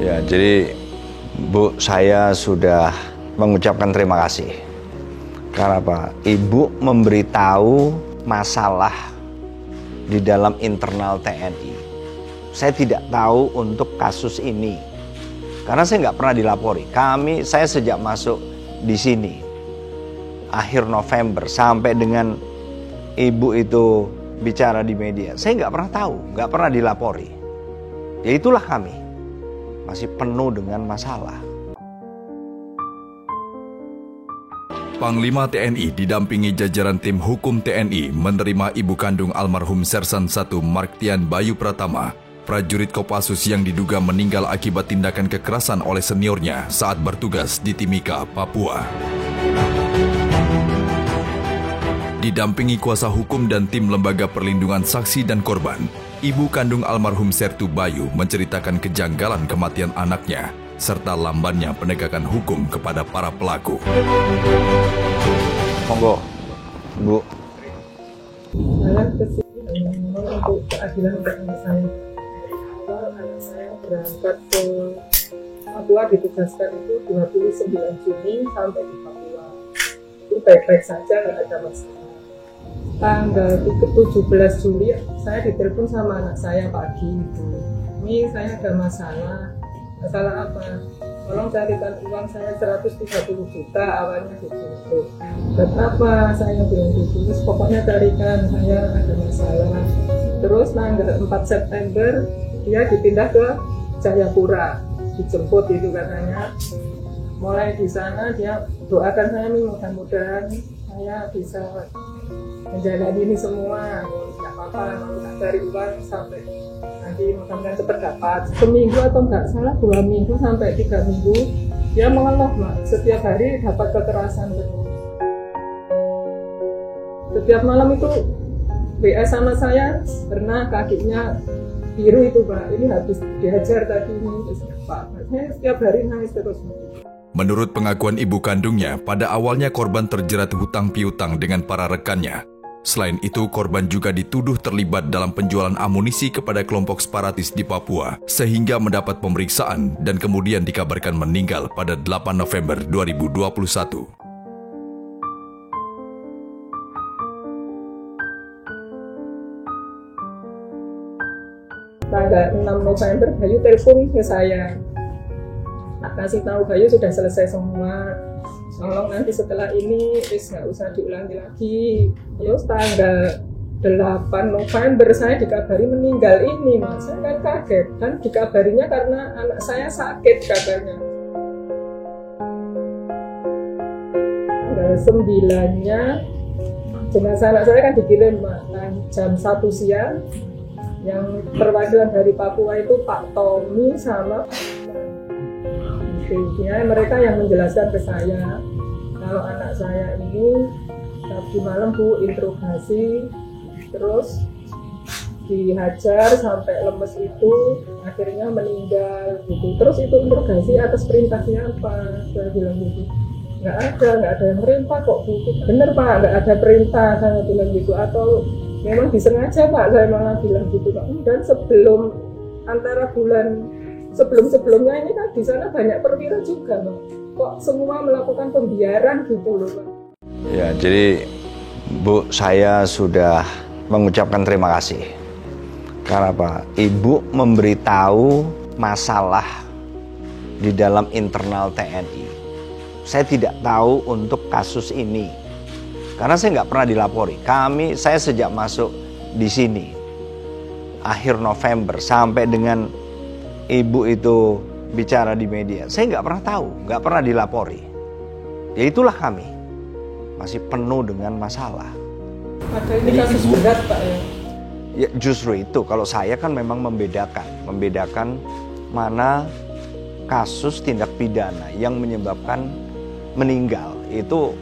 Ya, jadi Bu, saya sudah mengucapkan terima kasih. Karena apa? Ibu memberitahu masalah di dalam internal TNI. Saya tidak tahu untuk kasus ini. Karena saya nggak pernah dilapori. Saya sejak masuk di sini, akhir November, sampai dengan ibu itu bicara di media, saya nggak pernah tahu, nggak pernah dilapori. Ya itulah kami, masih penuh dengan masalah. Panglima TNI didampingi jajaran tim hukum TNI menerima ibu kandung almarhum Sersan I Marktian Bayu Pratama, prajurit Kopassus yang diduga meninggal akibat tindakan kekerasan oleh seniornya saat bertugas di Timika, Papua. Didampingi kuasa hukum dan tim Lembaga Perlindungan Saksi dan Korban, ibu kandung almarhum Sertu Bayu menceritakan kejanggalan kematian anaknya, serta lambannya penegakan hukum kepada para pelaku. Monggo, Bu. Saya kesini untuk keadilan untuk anak saya. Anak saya berangkat ke Papua ditugaskan itu 29 Juni sampai di Papua. Itu baik-baik saja, nggak ada masalah. Tanggal 17 Juli saya ditelepon sama anak saya pagi itu. Ini saya ada masalah. Masalah apa? Tolong carikan uang saya 130 juta awalnya gitu. Dan apa saya bilang gitu, terus pokoknya carikan, saya ada masalah. Terus tanggal 4 September dia dipindah ke Jayapura, dijemput itu katanya. Mulai di sana dia doakan saya nih, mudah-mudahan saya bisa menjalani ini semua. Nggak apa-apa, mau cari uang sampai nanti mudah-mudahan cepat dapat. Seminggu atau nggak salah 2 minggu sampai 3 minggu dia mengeluh, Mak. Setiap hari dapat kekerasan terus. Setiap malam itu WA sama saya karena kakinya biru itu, Pak. Ini habis dihajar tadi ini, terus Pak. Saya setiap hari nangis terus. Menurut pengakuan ibu kandungnya, pada awalnya korban terjerat hutang piutang dengan para rekannya. Selain itu, korban juga dituduh terlibat dalam penjualan amunisi kepada kelompok separatis di Papua, sehingga mendapat pemeriksaan dan kemudian dikabarkan meninggal pada 8 November 2021. Tanggal 6 November Bayu telepon ke saya. Kasih tahu Bayu sudah selesai semua. Tolong nanti setelah ini nggak usah diulangi lagi. Terus tanggal 8 November saya dikabari meninggal ini, Mas. Saya kan kaget, kan dikabarinya karena anak saya sakit katanya. Tanggal 9-nya jenazah anak saya kan dikirim, Mas, jam 1 siang. Yang perwakilan dari Papua itu Pak Tommy sama ya, mereka yang menjelaskan ke saya kalau anak saya ini tadi malam Bu interogasi terus dihajar sampai lemes itu akhirnya meninggal gitu. Terus itu interogasi atas perintah siapa? Saya bilang gitu. Nggak ada yang merintah kok Bu. Bener Pak, nggak ada perintah, saya bilang gitu. Atau memang disengaja Pak, saya malah bilang gitu Pak. Dan sebelum antara bulan sebelumnya ini kan di sana banyak perwira juga, Pak. Kok semua melakukan pembiaran gitu loh, Pak. Ya, jadi Bu, saya sudah mengucapkan terima kasih. Karena apa? Ibu memberitahu masalah di dalam internal TNI. Saya tidak tahu untuk kasus ini. Karena saya nggak pernah dilapori. Saya sejak masuk di sini, akhir November, sampai dengan ibu itu bicara di media, saya nggak pernah tahu, nggak pernah dilapori. Ya itulah kami, masih penuh dengan masalah. Padahal ini kasus berat Pak ya? Ya justru itu, kalau saya kan memang membedakan mana kasus tindak pidana yang menyebabkan meninggal, itu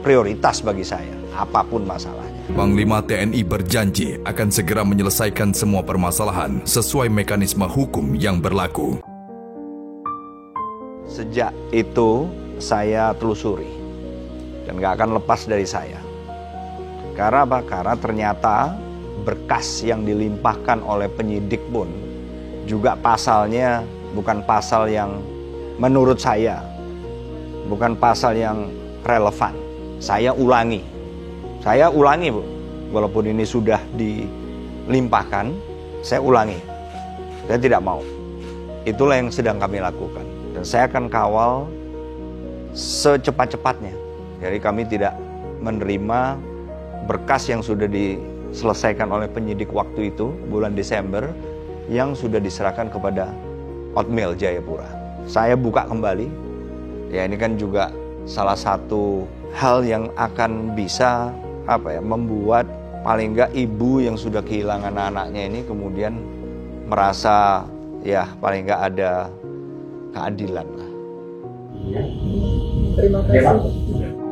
prioritas bagi saya, apapun masalahnya. Panglima TNI berjanji akan segera menyelesaikan semua permasalahan sesuai mekanisme hukum yang berlaku. Sejak itu saya telusuri dan gak akan lepas dari saya. Karena apa? Karena ternyata berkas yang dilimpahkan oleh penyidik pun juga pasalnya bukan pasal yang menurut saya, bukan pasal yang relevan. Saya ulangi, Bu. Walaupun ini sudah dilimpahkan, saya ulangi. Saya tidak mau. Itulah yang sedang kami lakukan. Dan saya akan kawal secepat-cepatnya. Jadi kami tidak menerima berkas yang sudah diselesaikan oleh penyidik waktu itu, bulan Desember, yang sudah diserahkan kepada Hotmail Jayapura. Saya buka kembali. Ya, ini kan juga salah satu hal yang akan bisa membuat paling enggak ibu yang sudah kehilangan anaknya ini kemudian merasa ya paling enggak ada keadilan lah. Terima kasih.